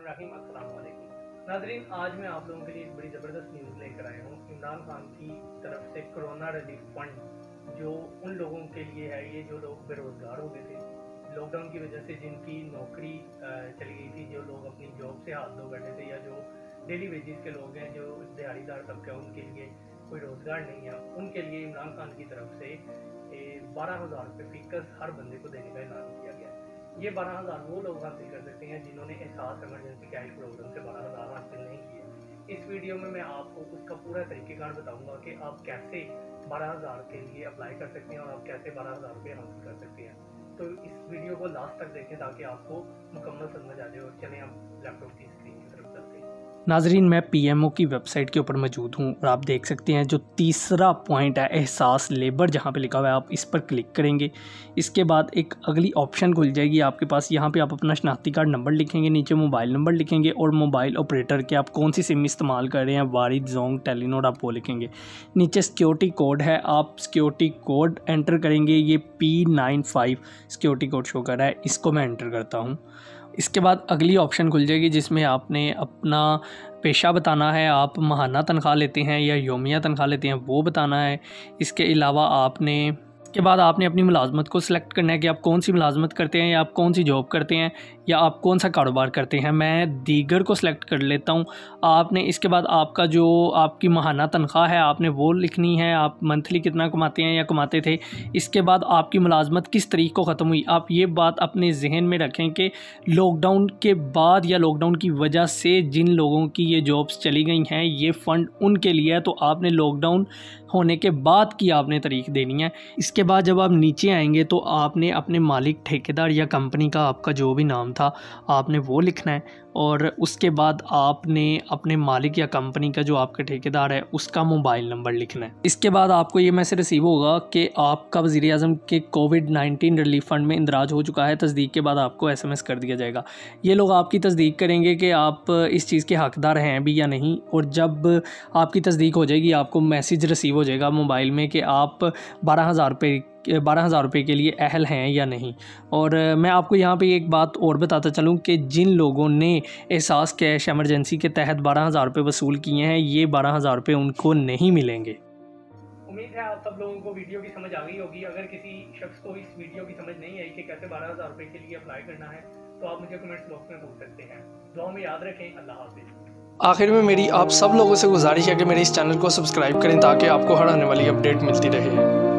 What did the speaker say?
बिस्मिल्लाहिर्रहमानिर्रहीम। अस्सलाम वालेकुम नाज़रीन, आज मैं आप लोगों के लिए एक बड़ी ज़बरदस्त न्यूज़ लेकर आया हूँ। इमरान खान की तरफ से कोरोना रिलीफ फंड जो उन लोगों के लिए है, ये जो लोग बेरोज़गार हो गए थे लॉकडाउन की वजह से, जिनकी नौकरी चली गई थी, जो लोग अपनी जॉब से हाथ धो बैठे थे, या जो डेली वेजेस के लोग हैं, जो दिहाड़ीदार तबका है, उनके लिए कोई रोज़गार नहीं है, उनके लिए इमरान खान की तरफ से 12,000 रुपये फ़ीकस हर बंदे को देने का ऐलान किया गया। ये 12,000 वो लोग हासिल कर सकते हैं जिन्होंने एहसास इमरजेंसी कैश प्रोग्राम से 12,000 हासिल नहीं किए। इस वीडियो में मैं आपको उसका पूरा तरीक़ेकार बताऊंगा कि आप कैसे 12,000 के लिए अप्लाई कर सकते हैं और आप कैसे 12,000 रुपये हासिल कर सकते हैं। तो इस वीडियो को लास्ट तक देखें ताकि आपको मुकम्मल समझ आ जाए। और चलें हम लैपटॉप की स्क्रीन की तरफ चलते हैं। नाजरीन, मैं पीएमओ की वेबसाइट के ऊपर मौजूद हूँ और आप देख सकते हैं जो तीसरा पॉइंट है एहसास लेबर, जहाँ पे लिखा हुआ है आप इस पर क्लिक करेंगे। इसके बाद एक अगली ऑप्शन खुल जाएगी आपके पास। यहाँ पे आप अपना शनाख्ती कार्ड नंबर लिखेंगे, नीचे मोबाइल नंबर लिखेंगे और मोबाइल ऑपरेटर के आप कौन सी सिम इस्तेमाल कर रहे हैं, वारिद, जोंग, टेलीनॉर, आप वो लिखेंगे। नीचे सिक्योरिटी कोड है, आप सिक्योरिटी कोड एंटर करेंगे। ये P95 सिक्योरिटी कोड शो कर रहा है, इसको मैं एंटर करता हूँ। इसके बाद अगली ऑप्शन खुल जाएगी जिसमें आपने अपना पेशा बताना है, आप माहाना तनख्वाह लेते हैं या योमिया तनख्वाह लेते हैं, वो बताना है। इसके अलावा इसके बाद आपने अपनी मुलाजमत को सिलेक्ट करना है कि आप कौन सी मुलाजमत करते हैं, या आप कौन सी जॉब करते हैं, या आप कौन सा कारोबार करते हैं। मैं दीगर को सिलेक्ट कर लेता हूं। आपने इसके बाद आपका जो आपकी माहाना तनख्वाह है आपने वो लिखनी है, आप मंथली कितना कमाते हैं या कमाते थे। इसके बाद आपकी मुलाजमत किस तारीख को ख़त्म हुई। आप ये बात अपने जहन में रखें कि लॉकडाउन के बाद या लॉकडाउन की वजह से जिन लोगों की ये जॉब्स चली गई हैं, ये फ़ंड उनके लिए है। तो आपने लॉकडाउन होने के बाद की आपने तारीख देनी है। इसके बाद जब आप नीचे आएंगे तो आपने अपने मालिक, ठेकेदार या कंपनी का आपका जो भी नाम था आपने वो लिखना है। और उसके बाद आपने अपने मालिक या कंपनी का जो आपका ठेकेदार है उसका मोबाइल नंबर लिखना है। इसके बाद आपको ये मैसेज रिसीव होगा कि आपका वज़ीर-ए-आज़म के कोविड-19 रिलीफ फंड में इंदराज हो चुका है। तस्दीक के बाद आपको SMS कर दिया जाएगा। ये लोग आपकी तस्दीक करेंगे कि आप इस चीज़ के हकदार हैं भी या नहीं। और जब आपकी तस्दीक हो जाएगी आपको मैसेज रिसीव हो जाएगा मोबाइल में कि आप 12,000 रुपये के लिए अहल हैं या नहीं। और मैं आपको यहाँ पे एक बात और बताता चलूँ कि जिन लोगों ने एहसास कैश एमरजेंसी के तहत 12,000 रुपये वसूल किए हैं, ये 12,000 रुपये उनको नहीं मिलेंगे। उम्मीद है आप सब लोगों को वीडियो की समझ आ गई होगी। अगर किसी शख्स को इस वीडियो की समझ नहीं आई कि कैसे 12,000 रुपये के लिए अप्लाई करना है, तो आप मुझे कमेंट्स बॉक्स में पूछ सकते हैं। दुआ में याद रखें। अल्लाह हाफिज़। आखिर में मेरी आप सब लोगों से गुजारिश है कि मेरे इस चैनल को सब्सक्राइब करें ताकि आपको हर आने वाली अपडेट मिलती रहे।